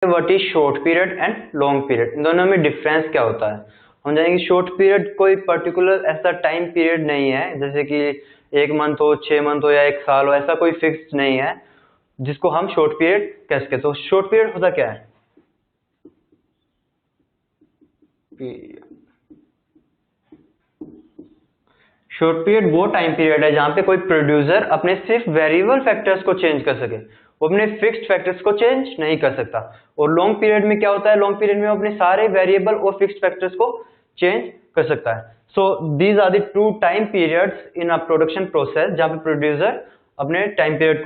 What is short period and long period, इन दोनों में डिफरेंस क्या होता है। हम जानेंगे शॉर्ट पीरियड कोई पर्टिकुलर ऐसा टाइम पीरियड नहीं है, जैसे कि 1 मंथ हो, 6 मंथ हो या 1 साल हो, ऐसा कोई फिक्स नहीं है जिसको हम शॉर्ट पीरियड कह सके। तो शॉर्ट पीरियड होता क्या है? शॉर्ट पीरियड वो टाइम पीरियड है जहां पे कोई प्रोड्यूसर अपने सिर्फ वेरिएबल फैक्टर्स को चेंज कर सके, वो अपने फिक्स्ड फैक्टर्स को चेंज नहीं कर सकता। और लॉन्ग पीरियड में क्या होता है? लॉन्ग पीरियड में वो अपने सारे वेरिएबल और फिक्स्ड फैक्टर्स को चेंज कर सकता है। So these are the two time periods in a production process जहां पे प्रोड्यूसर अपने टाइम पीरियड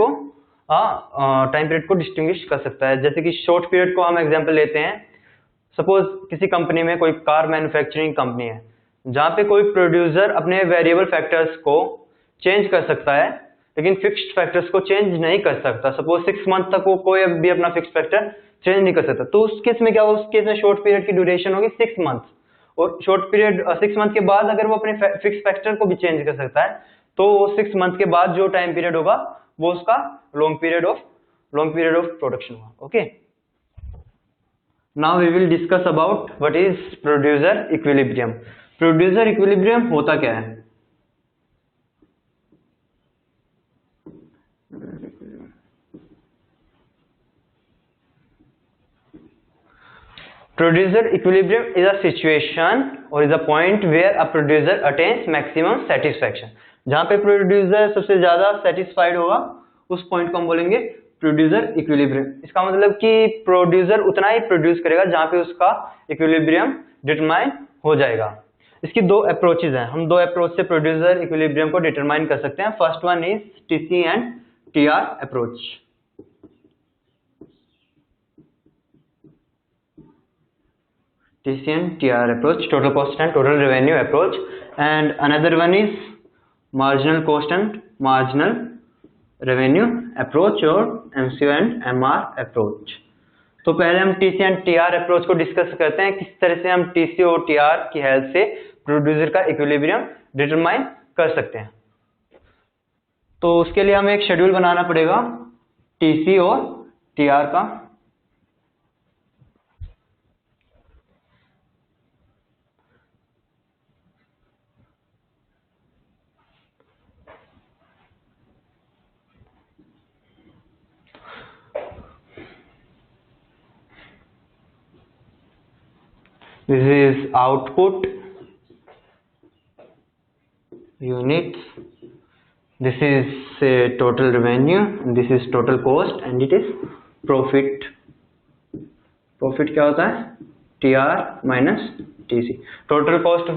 को डिस्टिंग्विश कर सकता है। जैसे कि शॉर्ट पीरियड को हम एग्जांपल लेते हैं, सपोज किसी कंपनी में, कोई कार मैन्युफैक्चरिंग कंपनी है जहां पे कोई प्रोड्यूसर अपने वेरिएबल फैक्टर्स को चेंज कर सकता है लेकिन फिक्स्ड फैक्टर्स को चेंज नहीं कर सकता। सपोज 6 मंथ तक वो कोई भी अपना फिक्स्ड फैक्टर चेंज नहीं कर सकता, तो उस केस में क्या होगा? उस केस में शॉर्ट पीरियड की ड्यूरेशन होगी 6 मंथ, और शॉर्ट पीरियड 6 मंथ के बाद अगर वो अपने फिक्स फैक्टर को भी चेंज कर सकता है तो वो 6 मंथ के बाद जो टाइम पीरियड होगा वो उसका लॉन्ग पीरियड ऑफ प्रोडक्शन होगा। Okay, now we will discuss about what is producer equilibrium. Producer equilibrium होता क्या है? Producer equilibrium is a situation or is a point where a producer attains maximum satisfaction। जहां पे producer सबसे ज्यादा satisfied होगा उस पॉइंट को हम बोलेंगे प्रोड्यूसर इक्विलिब्रियम। इसका मतलब कि प्रोड्यूसर उतना ही प्रोड्यूस करेगा जहां पे उसका इक्विलिब्रियम डिटरमाइन हो जाएगा। इसकी दो अप्रोचेज हैं, हम दो अप्रोच से प्रोड्यूसर इक्विलिब्रियम को डिटरमाइन कर सकते हैं। First one is TC and TR approach. TC and TR approach, total cost and total revenue approach, and another one is marginal cost and marginal revenue approach और MCO and MR approach। तो पहले हम TC and TR approach को discuss करते हैं, किस तरह से हम TC और TR की हेल्प से प्रोड्यूसर का इक्विलिब्रियम डिटरमाइन कर सकते हैं। तो उसके लिए हमें एक शेड्यूल बनाना पड़ेगा TC और TR का। This is output units, this is total revenue, and this is total cost, and it is profit। Profit क्या होता है? TR minus TC। Total cost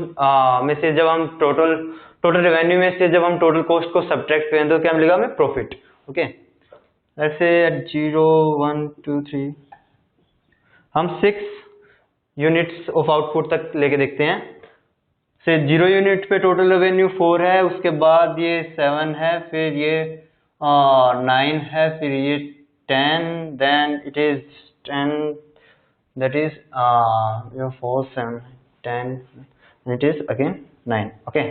में से जब हम टोटल रेवेन्यू में से जब हम टोटल कॉस्ट को सब्ट्रैक्ट करें तो क्या मिलेगा हमें? प्रॉफिट। ओके, ऐसे 0 1 2 3 हम 6 यूनिट्स ऑफ आउटपुट तक लेके देखते हैं। से 0 यूनिट पे टोटल रेवेन्यू 4 है, उसके बाद ये 7 है, फिर ये 9 है, फिर ये 10, then it is 10, that is 4 7 10 and it is again 9। okay,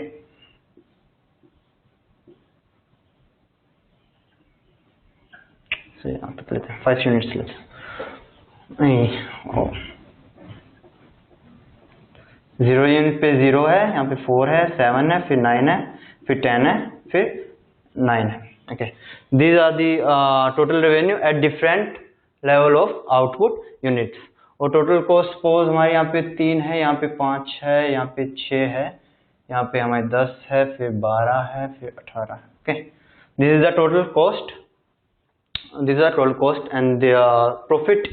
so यहाँ पे लेते हैं 5 यूनिट्स लेते हैं। नहीं, 0 यूनिट पे 0 है, यहाँ पे 4 है, 7 है, फिर 9 है, फिर 10 है, फिर 9 है। Okay, these are the total revenue at different level of output units। और टोटल कॉस्ट सपोज हमारे यहाँ पे 3 है, यहाँ पे 5 है, यहाँ पे 6 है, यहाँ पे हमारे 10 है, फिर 12 है, फिर 18 है। Okay, this is the total cost, this is the total cost and profit.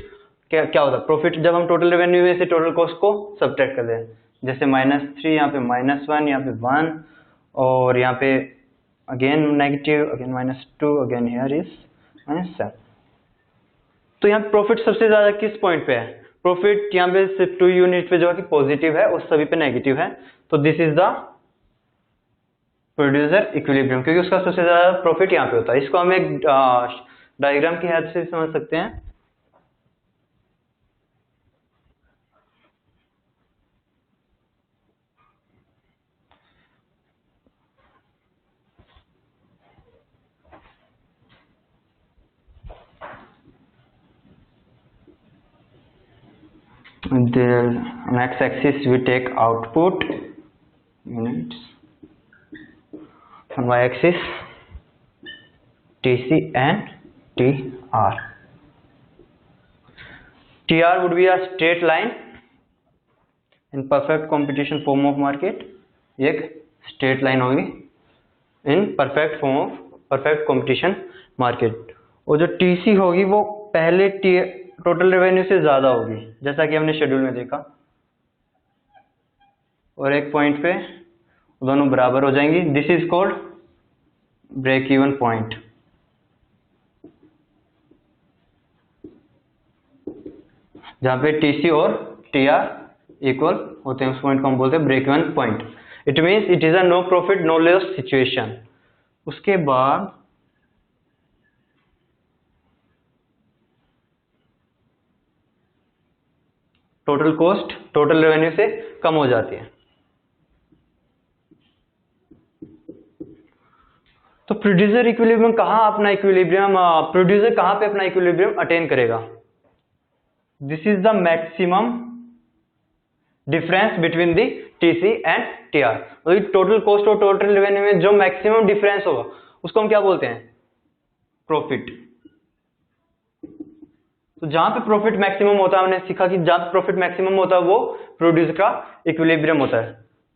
क्या होता है प्रॉफिट? जब हम टोटल रेवेन्यू में से टोटल कॉस्ट को सब्ट्रैक्ट कर दें, जैसे -3, यहाँ पे -1, यहाँ पे 1, और यहाँ पे again negative, again -2, again here is -7। तो यहाँ प्रॉफिट सबसे ज्यादा किस पॉइंट पे है? प्रॉफिट यहाँ पे सिर्फ 2 यूनिट पे जो है कि पॉजिटिव है और सभी पे नेगेटिव है। तो this is the producer equilibrium, क्योंकि उसका सबसे ज्यादा प्रॉफिट यहाँ पे होता है। इसको हम एक डायग्राम की हेल्प से समझ सकते हैं। on x-axis we take output units, on y-axis TC and TR. TR would be a straight line in perfect competition form of market. ये एक straight line होगी in perfect form of perfect competition market. और जो TC होगी वो पहले total revenue से ज्यादा होगी, जैसा कि हमने शेड्यूल में देखा, और एक पॉइंट पे दोनों बराबर हो जाएंगी. This is called break even point. जहां पे टीसी और टीआर इक्वल होते हैं उस पॉइंट को हम बोलते हैं break even point. It means it is a no profit no loss situation. उसके बाद टोटल कॉस्ट टोटल रेवेन्यू से कम हो जाती है. तो प्रोड्यूसर इक्विलिब्रियम प्रोड्यूसर कहां पे अपना इक्विलिब्रियम अटेन करेगा? This is the maximum difference between the TC and TR. Total cost और टोटल रेवेन्यू में जो मैक्सिमम डिफरेंस होगा उसको हम क्या बोलते हैं? प्रॉफिट. तो जहां पे प्रॉफिट मैक्सिमम होता है, हमने सीखा कि जहां प्रॉफिट मैक्सिमम होता है वो प्रोड्यूसर का इक्विलिब्रियम होता है.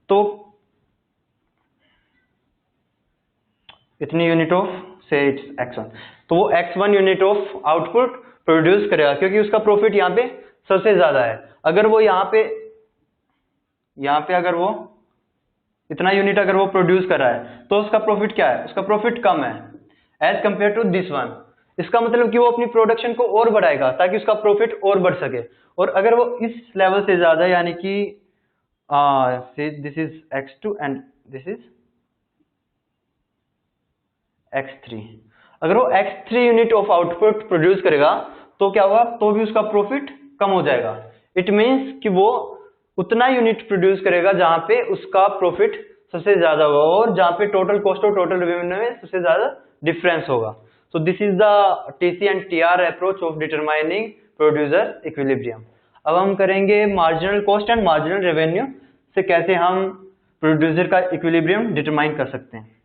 तो इतनी यूनिट ऑफ से x1, तो वो x1 unit of output produce करेगा क्योंकि उसका प्रॉफिट यहाँ पे सबसे ज्यादा है. अगर वो यहाँ पे अगर वो इतना यूनिट अगर वो प्रोड्यूस कर रहा है तो उसका प्रॉफिट क्या है? उसका प्रॉफिट कम है as compare to this one. इसका मतलब कि वो अपनी प्रोडक्शन को और बढ़ाएगा ताकि उसका प्रॉफिट और बढ़ सके. और अगर वो इस लेवल से ज्यादा, यानी कि this is x2 and this is x3, अगर वो x3 unit of output produce करेगा तो क्या होगा? तो भी उसका प्रॉफिट कम हो जाएगा. इट मीन्स कि वो उतना यूनिट प्रोड्यूस करेगा जहां पे उसका प्रॉफिट सबसे ज्यादा होगा और जहां पे टोटल कॉस्ट और टोटल रेवेन्यू में सबसे ज्यादा डिफरेंस होगा. सो this is the TC and TR approach of determining producer equilibrium. अब हम करेंगे marginal cost and marginal revenue से कैसे हम प्रोड्यूसर का इक्विलिब्रियम डिटरमाइन कर सकते हैं.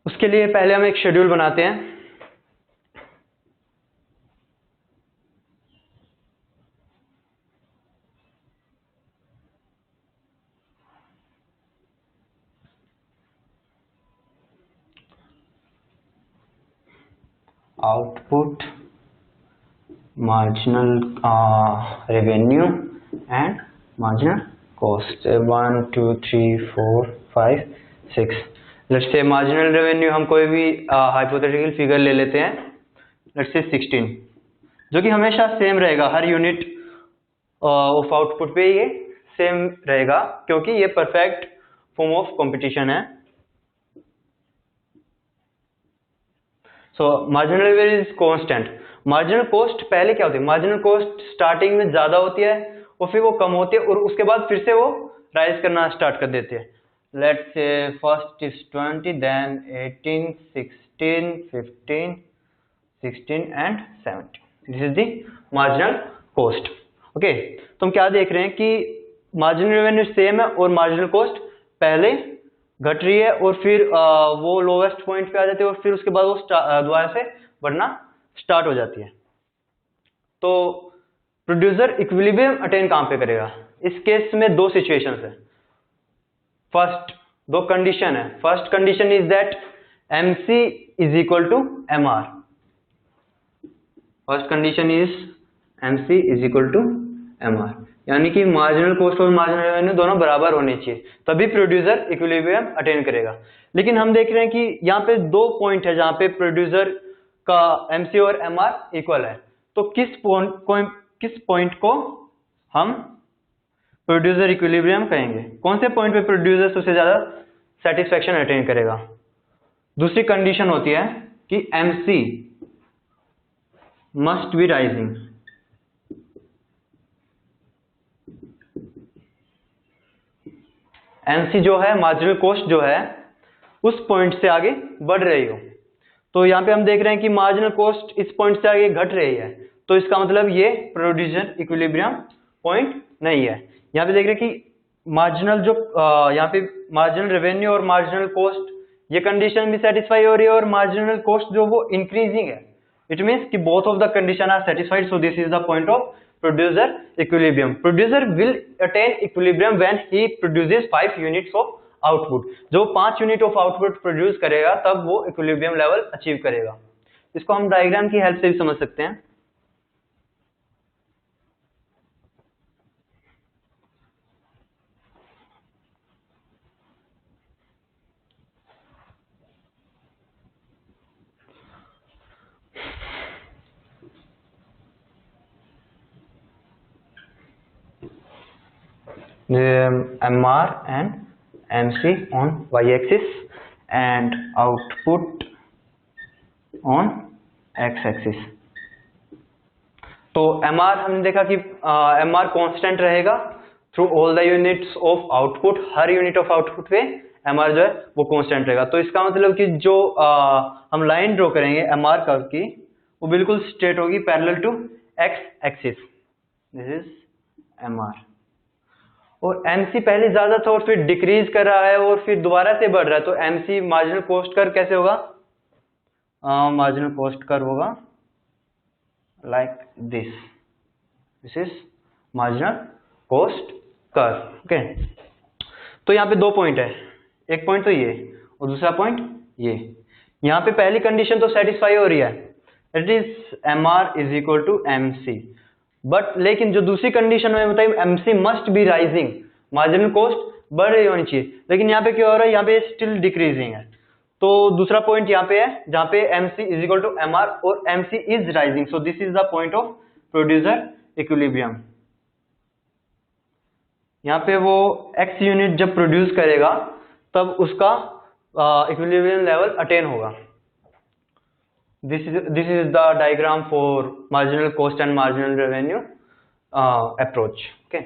उसके लिए पहले हम एक शेड्यूल बनाते हैं. Output, marginal revenue and marginal cost. 1 2 3 4 5 6. Let's say marginal revenue हम कोई भी हाइपोथेटिकल फिगर ले लेते हैं. लेट्स से 16, जो कि हमेशा सेम रहेगा हर यूनिट ऑफ आउटपुट पे. ये सेम रहेगा क्योंकि ये परफेक्ट फॉर्म ऑफ कंपटीशन है. सो marginal revenue is constant. Marginal cost पहले क्या होती है? मार्जिनल कॉस्ट स्टार्टिंग में ज्यादा होती है और फिर वो कम होती है और उसके बाद फिर से वो राइज करना स्टार्ट कर देती है. Let's say first is 20, then 18, 16, 15, 16 and 17. This is the marginal cost. Okay, तो हम क्या देख रहे हैं कि मार्जिनल रेवेन्यू सेम है और मार्जिनल कॉस्ट पहले घट रही है और फिर वो लोवेस्ट पॉइंट पे आ जाती है और फिर उसके बाद वो दोबारा से बढ़ना स्टार्ट हो जाती है. तो प्रोड्यूसर इक्विलिब्रियम अटेन कहां पे करेगा? इस केस में दो सिचुएशंस है. फर्स्ट, दो कंडीशन है. First condition is that MC is equal to MR. First condition is MC is equal to MR, यानी कि मार्जिनल कॉस्ट और मार्जिनल रेवेन्यू दोनों बराबर होने चाहिए, तभी प्रोड्यूसर इक्विलिब्रियम अटेन करेगा. लेकिन हम देख रहे हैं कि यहाँ पे दो पॉइंट है जहां पे प्रोड्यूसर का MC और MR इक्वल है. तो किस पॉइंट को हम प्रोड्यूसर इक्विलिब्रियम कहेंगे? कौन से पॉइंट पे प्रोड्यूसर सबसे ज्यादा सेटिस्फेक्शन अटेन करेगा? दूसरी कंडीशन होती है कि MC must be rising. MC जो है मार्जिनल कॉस्ट जो है उस पॉइंट से आगे बढ़ रही हो। तो यहाँ पे हम देख रहे हैं कि मार्जिनल कॉस्ट इस पॉइंट से आगे घट रही है, तो इसका मतलब ये प्रोड्यूसर इक्विलिब्रियम पॉइंट नहीं है। यहाँ पे देख रहे हैं कि मार्जिनल जो यहाँ पे मार्जिनल रेवेन्यू और मार्जिनल कॉस्ट ये कंडीशन भी सेटिस्फाई हो रही है और मार्जिनल कॉस्ट जो वो इंक्रीजिंग है। इट मीन्स कि both of the condition are satisfied, so this is the point of producer equilibrium. Producer will attain equilibrium when he produces 5 units of output. जो 5 यूनिट ऑफ आउटपुट प्रोड्यूस करेगा तब वो equilibrium level achieve करेगा। इसको हम diagram की help से भी समझ सकते हैं। MR and MC on y-axis and output on x-axis। तो MR हमने देखा कि MR कांस्टेंट रहेगा through all the units of output. Her unit of output पे MR जो है वो कांस्टेंट रहेगा। तो इसका मतलब कि जो हम लाइन ड्रॉ करेंगे MR कर्व की वो बिल्कुल स्ट्रेट होगी parallel to x-axis। This is MR। और MC पहले ज्यादा था और फिर डिक्रीज कर रहा है और फिर दोबारा से बढ़ रहा है, तो MC मार्जिनल कॉस्ट कर्व कैसे होगा? मार्जिनल कॉस्ट कर्व होगा like this is marginal cost curve. Okay, तो यहाँ पे 2 पॉइंट है, एक पॉइंट तो ये और दूसरा पॉइंट ये। यहाँ पे पहली कंडीशन तो सेटिस्फाई हो रही है, it is MR is equal to MC। But लेकिन जो दूसरी कंडीशन में बताइए MC must be rising, marginal cost बढ़ रही होनी चाहिए, लेकिन यहाँ पे क्या हो रहा है, यहाँ पे स्टिल डिक्रीजिंग है। तो दूसरा पॉइंट यहाँ पे है जहाँ पे MC is equal to MR और MC is rising, so this is the point of producer equilibrium. यहाँ पे वो X यूनिट जब प्रोड्यूस करेगा तब उसका इक्विलिब्रियम लेवल अटेन होगा। This is the diagram for marginal cost and marginal revenue approach. Okay.